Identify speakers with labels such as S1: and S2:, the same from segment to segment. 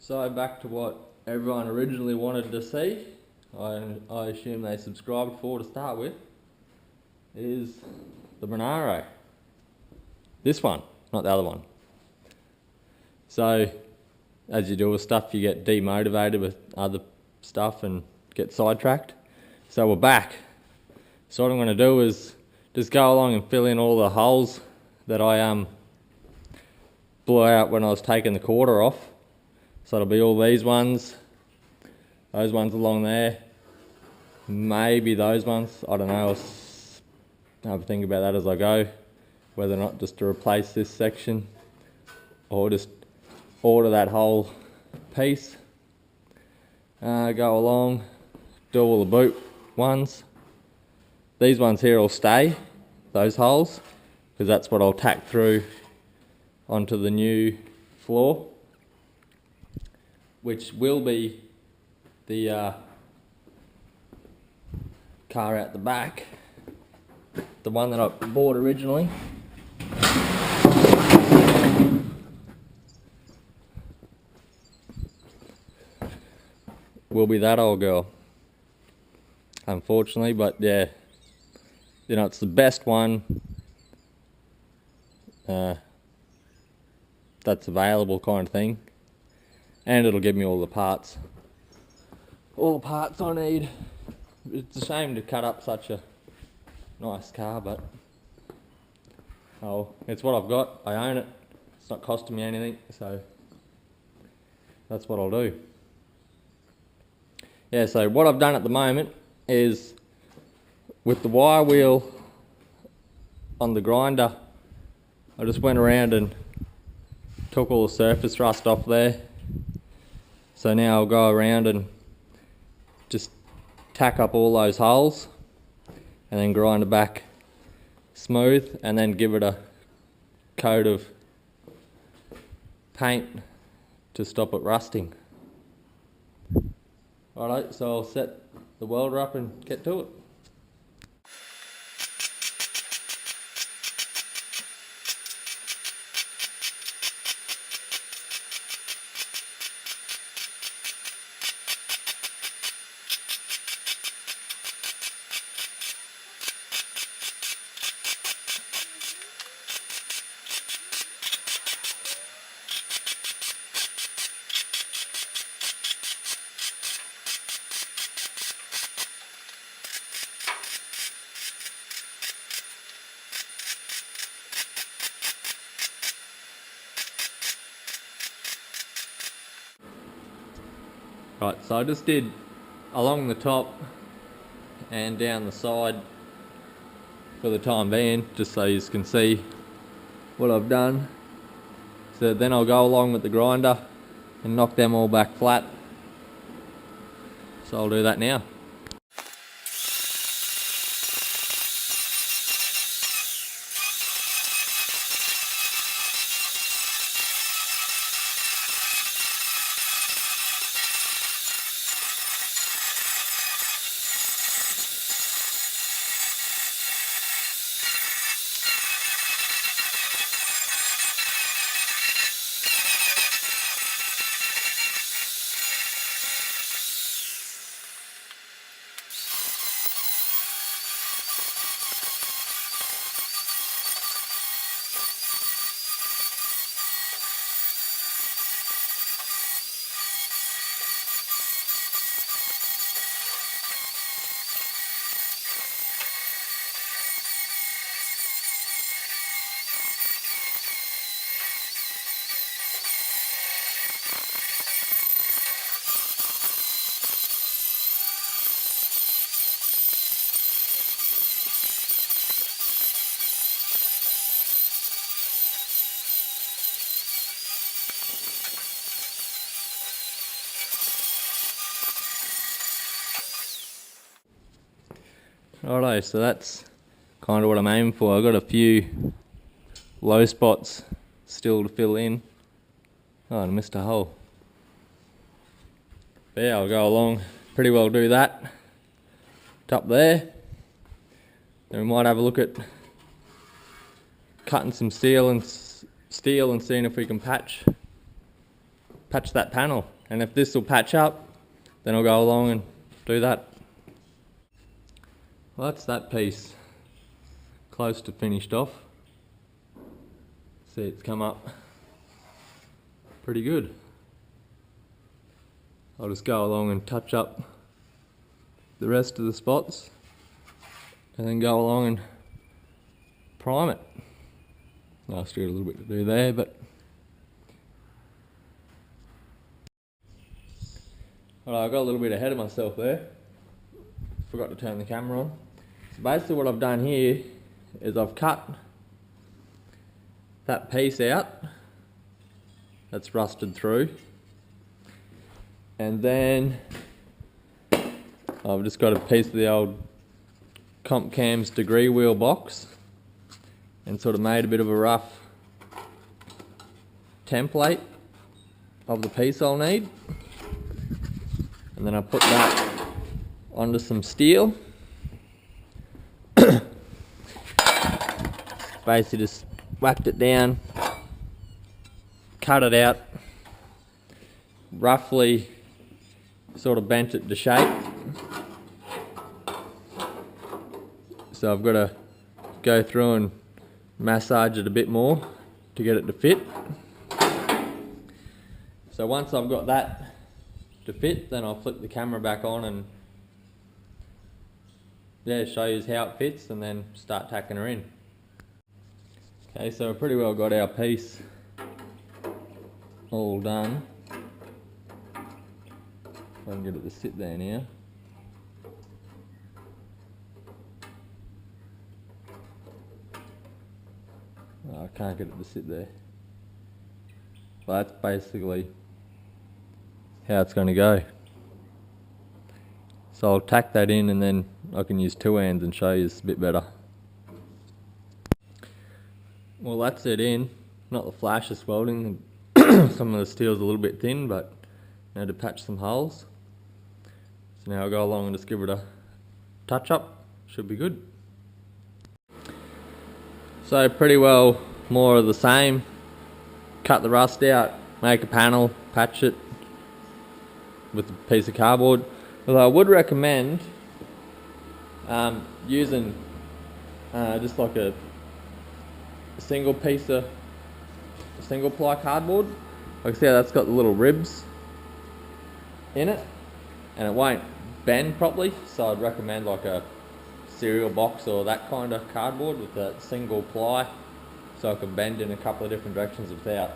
S1: So back to what everyone originally wanted to see, I assume they subscribed for to start with, is the monaro. This one, not the other one. So, as you do with stuff, you get demotivated with other stuff and get sidetracked. So we're back. So what I'm going to do is just go along and fill in all the holes that I blew out when I was taking the quarter off. So it'll be all these ones, those ones along there, maybe those ones, I don't know, I'll have a think about that as I go, whether or not just to replace this section or just order that whole piece. Go along, do all the boot ones. These ones here will stay, those holes, because that's what I'll tack through onto the new floor, which will be the car out the back, the one that I bought originally. Will be that old girl, unfortunately, but yeah, you know, it's the best one that's available, kind of thing. And it'll give me all the parts I need. It's a shame to cut up such a nice car, but oh, it's what I've got. I own it. It's not costing me anything, so that's what I'll do. Yeah, so what I've done at the moment is with the wire wheel on the grinder, I just went around and took all the surface rust off there. So now I'll go around and just tack up all those holes and then grind it back smooth and then give it a coat of paint to stop it rusting. Alright, so I'll set the welder up and get to it. Right, so I just did along the top and down the side for the time being, just so you can see what I've done. So then I'll go along with the grinder and knock them all back flat. So I'll do that now. Righto, so that's kind of what I'm aiming for. I've got a few low spots still to fill in. Oh, I missed a hole. But yeah, I'll go along, pretty well do that. Up there. Then we might have a look at cutting some steel and seeing if we can patch that panel And if this will patch up, then I'll go along and do that. Well, that's that piece close to finished off. See, it's come up pretty good. I'll just go along and touch up the rest of the spots and then go along and prime it. I'll still got a little bit to do there, but alright, I got a little bit ahead of myself there. Forgot to turn the camera on. So basically what I've done here is I've cut that piece out that's rusted through, and then I've just got a piece of the old Comp Cam's degree wheel box and sort of made a bit of a rough template of the piece I'll need, and then I put that onto some steel. Basically just whacked it down, cut it out, roughly sort of bent it to shape. So I've got to go through and massage it a bit more to get it to fit. So once I've got that to fit, then I'll flip the camera back on and show you how it fits, and then start tacking her in. Okay, so we've pretty well got our piece all done. If I can get it to sit there now. Oh, I can't get it to sit there. Well, that's basically how it's going to go. So I'll tack that in, and then I can use two hands and show you this a bit better. Well, that's it in. Not the flashiest welding. Some of the steel's a little bit thin, but I had to patch some holes. So now I'll go along and just give it a touch up. Should be good. So pretty well more of the same. Cut the rust out, make a panel, patch it with a piece of cardboard. Although I would recommend using just like a single piece of single ply cardboard. Like I see how that's got the little ribs in it, and it won't bend properly, so I'd recommend like a cereal box or that kind of cardboard with a single ply, so I can bend in a couple of different directions without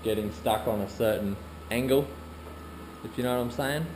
S1: getting stuck on a certain angle, if you know what I'm saying.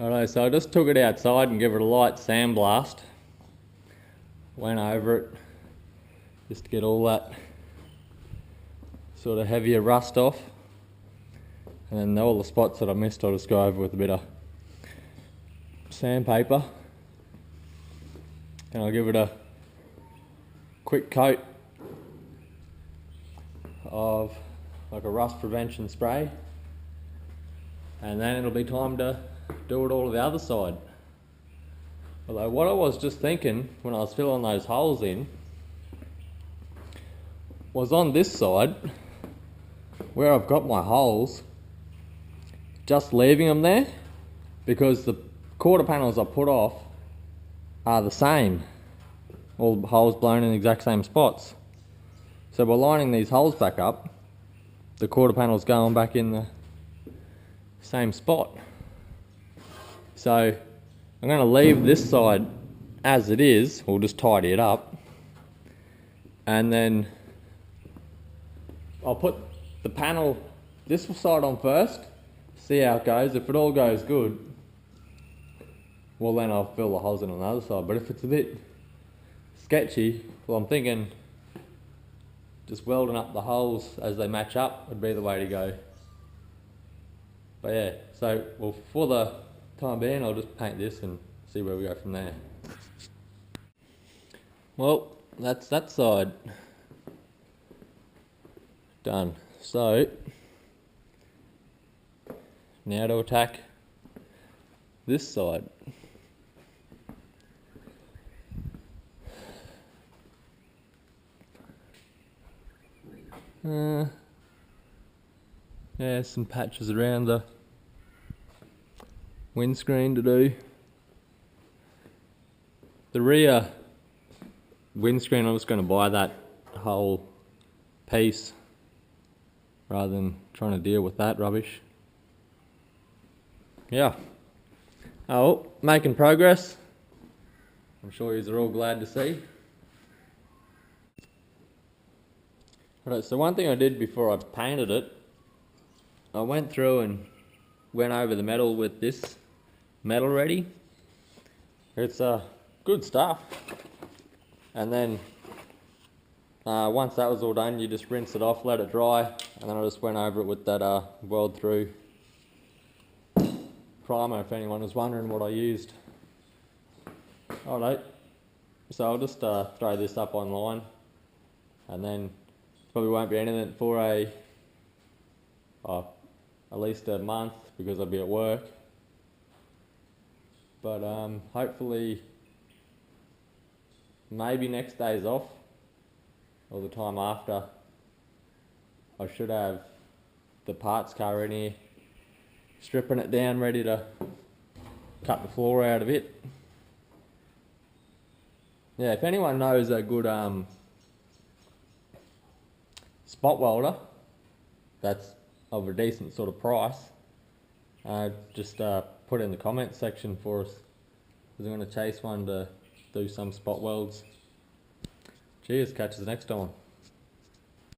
S1: Alright, so I just took it outside and gave it a light sandblast. Went over it just to get all that sort of heavier rust off. And then all the spots that I missed, I'll just go over with a bit of sandpaper. And I'll give it a quick coat of like a rust prevention spray. And then it'll be time to do it all to the other side. Although what I was just thinking when I was filling those holes in was on this side where I've got my holes, just leaving them there, because the quarter panels I put off are the same, all the holes blown in the exact same spots. So by lining these holes back up, the quarter panel's going back in the same spot. So I'm going to leave this side as it is, we'll just tidy it up, and then I'll put the panel this side on first, see how it goes. If it all goes good, well then I'll fill the holes in on the other side. But if it's a bit sketchy. Well, I'm thinking just welding up the holes as they match up would be the way to go. But yeah, so well, for the time being, I'll just paint this and see where we go from there. Well, that's that side done. So now to attack this side. Yeah, some patches around the windscreen to do. The rear windscreen, I was going to buy that whole piece rather than trying to deal with that rubbish. Yeah. Oh, making progress. I'm sure you're all glad to see. Right, so one thing I did before I painted it, I went through and went over the metal with this metal ready. It's good stuff. And then once that was all done, you just rinse it off, let it dry, and then I just went over it with that weld through primer, if anyone was wondering what I used. Alright, so I'll just throw this up online, and then probably won't be anything for at least a month because I'll be at work. But hopefully maybe next day's off or the time after, I should have the parts car in here, stripping it down, ready to cut the floor out of it. Yeah, if anyone knows a good spot welder that's of a decent sort of price, just put it in the comments section for us, because I'm going to chase one to do some spot welds. Cheers, catch us next time.